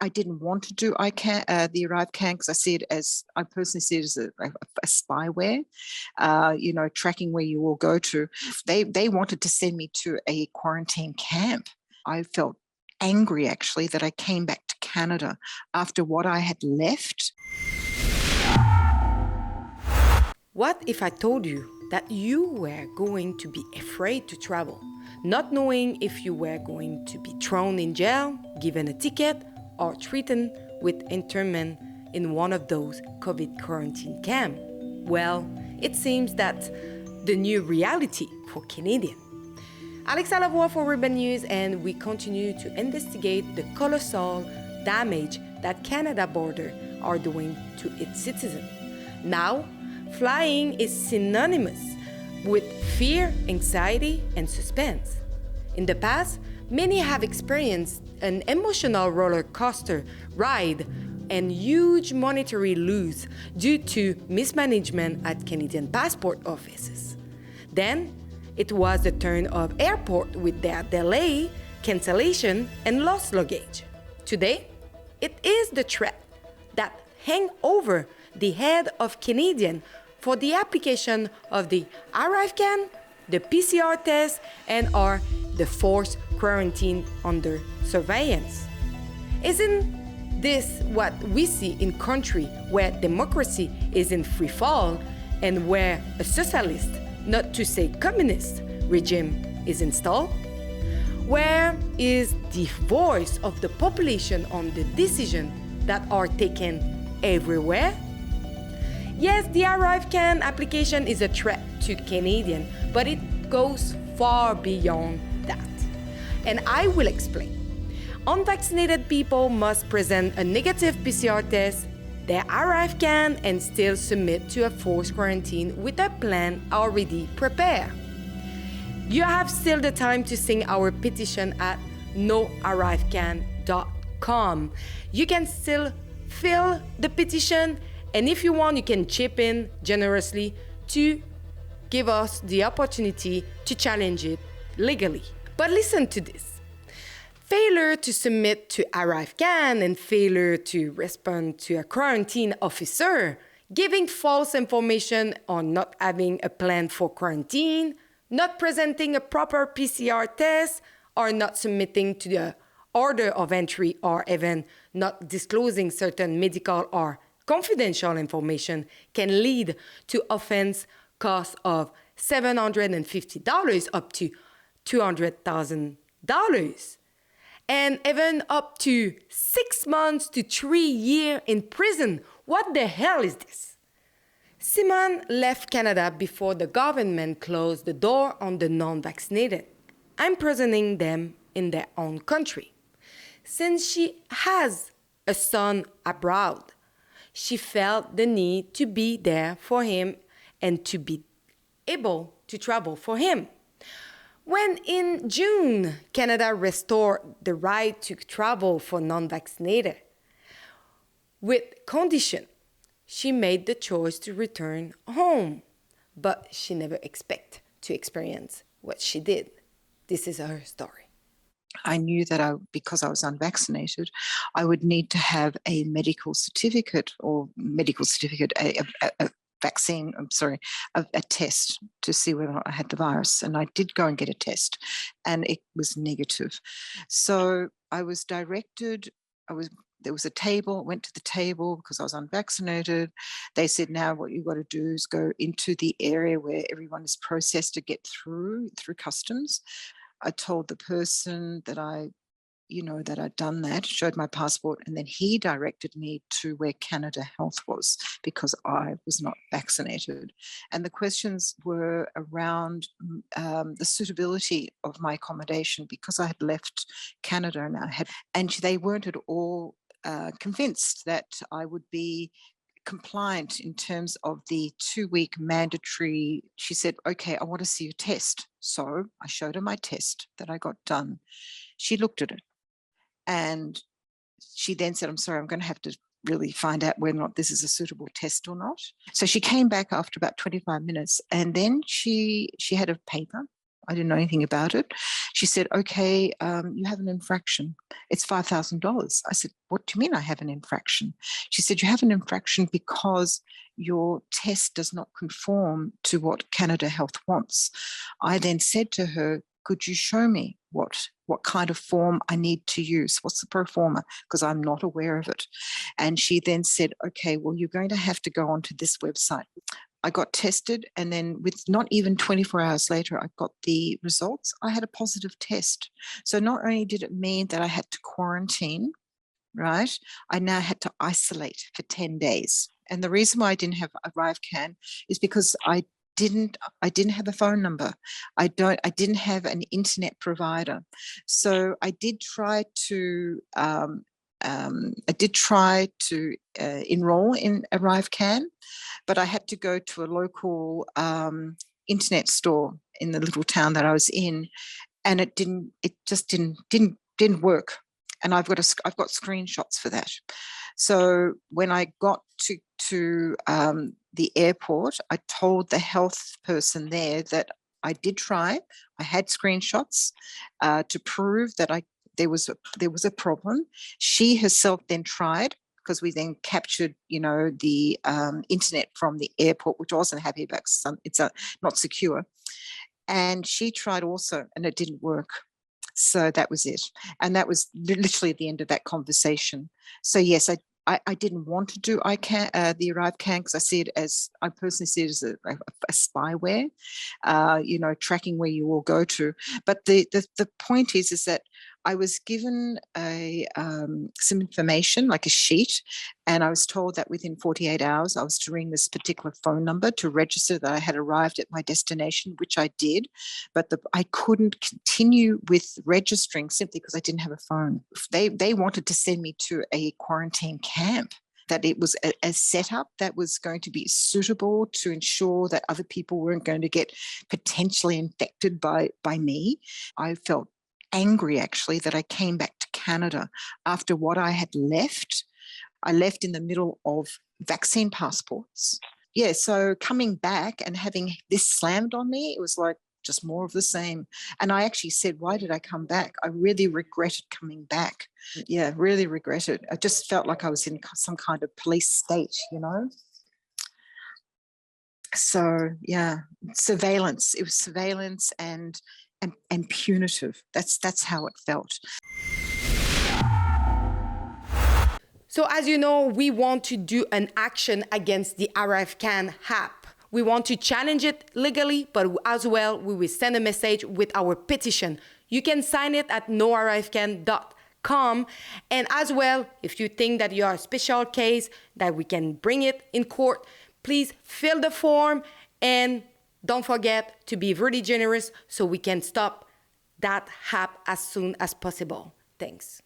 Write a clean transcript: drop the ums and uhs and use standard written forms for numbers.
I didn't want to do ICAN, the ArriveCAN, because I personally see it as a spyware, tracking where you will go to. They wanted to send me to a quarantine camp. I felt angry, actually, that I came back to Canada after what I had left. What if I told you that you were going to be afraid to travel, not knowing if you were going to be thrown in jail, given a ticket, or threatened with internment in one of those COVID quarantine camps? Well, it seems that's the new reality for Canadians. Alexa Lavoie for Urban News, and we continue to investigate the colossal damage that Canada border are doing to its citizens. Now, flying is synonymous with fear, anxiety, and suspense. In the past, many have experienced an emotional roller coaster ride and huge monetary loss due to mismanagement at Canadian passport offices. Then, it was the turn of airport with their delay, cancellation, and lost luggage. Today, it is the threat that hang over the head of Canadian for the application of the ArriveCAN, the PCR test, and/or the forced quarantine under surveillance. Isn't this what we see in country where democracy is in free fall and where a socialist, not to say communist, regime is installed? Where is the voice of the population on the decisions that are taken everywhere? Yes, the ArriveCAN application is a threat to Canadians, but it goes far beyond that. And I will explain. Unvaccinated people must present a negative PCR test, their ArriveCAN, and still submit to a forced quarantine with a plan already prepared. You have still the time to sign our petition at noarrivecan.com. You can still fill the petition, and if you want, you can chip in generously to give us the opportunity to challenge it legally. But listen to this. Failure to submit to ArriveCAN and failure to respond to a quarantine officer, giving false information on not having a plan for quarantine, not presenting a proper PCR test, or not submitting to the order of entry, or even not disclosing certain medical or confidential information can lead to offense costs of $750 up to $200,000. And even up to 6 months to 3 years in prison. What the hell is this? Simone left Canada before the government closed the door on the non-vaccinated, imprisoning them in their own country. Since she has a son abroad, she felt the need to be there for him and to be able to travel for him. When in June, Canada restored the right to travel for non-vaccinated, with condition, she made the choice to return home, but she never expected to experience what she did. This is her story. I knew that because I was unvaccinated, I would need to have a medical certificate, a vaccine, a test to see whether I had the virus. And I did go and get a test, and it was negative. So I was directed, there was a table, went to the table because I was unvaccinated. They said, now what you've got to do is go into the area where everyone is processed to get through customs. I told the person that that I'd done that, showed my passport, and then he directed me to where Canada Health was because I was not vaccinated. And the questions were around the suitability of my accommodation because I had left Canada and they weren't at all convinced that I would be compliant in terms of the 2-week mandatory. She said, okay, I want to see your test. So I showed her my test that I got done. She looked at it and she then said, I'm sorry, I'm going to have to really find out whether or not this is a suitable test or not. So she came back after about 25 minutes and then she had a paper I didn't know anything about it. She said, okay, you have an infraction. It's $5,000. I said, what do you mean I have an infraction? She said, you have an infraction because your test does not conform to what Canada Health wants. I then said to her, could you show me what kind of form I need to use? What's the pro forma? Because I'm not aware of it. And she then said, okay, well, you're going to have to go onto this website. I got tested, and then with not even 24 hours later, I got the results. I had a positive test. So not only did it mean that I had to quarantine, right, I now had to isolate for 10 days. And the reason why I didn't have ArriveCAN is because I didn't have a phone number. I didn't have an internet provider. So I did try to enroll in ArriveCAN, but I had to go to a local internet store in the little town that I was in, and it just didn't work. And I've got screenshots for that. So when I got to the airport, I told the health person there that I did try. I had screenshots to prove that there was a problem. She herself then tried, because we then captured, the internet from the airport, which I wasn't happy about. It's not secure. And she tried also, and it didn't work. So that was it. And that was literally the end of that conversation. So yes, I didn't want to do the ArriveCAN, because I personally see it as a spyware, tracking where you all go to. But the point is that I was given some information, like a sheet, and I was told that within 48 hours I was to ring this particular phone number to register that I had arrived at my destination, which I did. But I couldn't continue with registering simply because I didn't have a phone. They wanted to send me to a quarantine camp, that it was a setup that was going to be suitable to ensure that other people weren't going to get potentially infected by me. I felt angry, actually, that I came back to Canada after what I had left. I left in the middle of vaccine passports. Yeah, so coming back and having this slammed on me, it was like just more of the same. And I actually said, why did I come back? I really regretted coming back. Yeah, really regretted. I just felt like I was in some kind of police state, So yeah, surveillance. It was surveillance and punitive. That's how it felt. So as you know, we want to do an action against the ArriveCAN app. We want to challenge it legally, but as well, we will send a message with our petition. You can sign it at noarrivecan.com. And as well, if you think that you are a special case, that we can bring it in court, please fill the form, and don't forget to be really generous so we can stop that app as soon as possible. Thanks.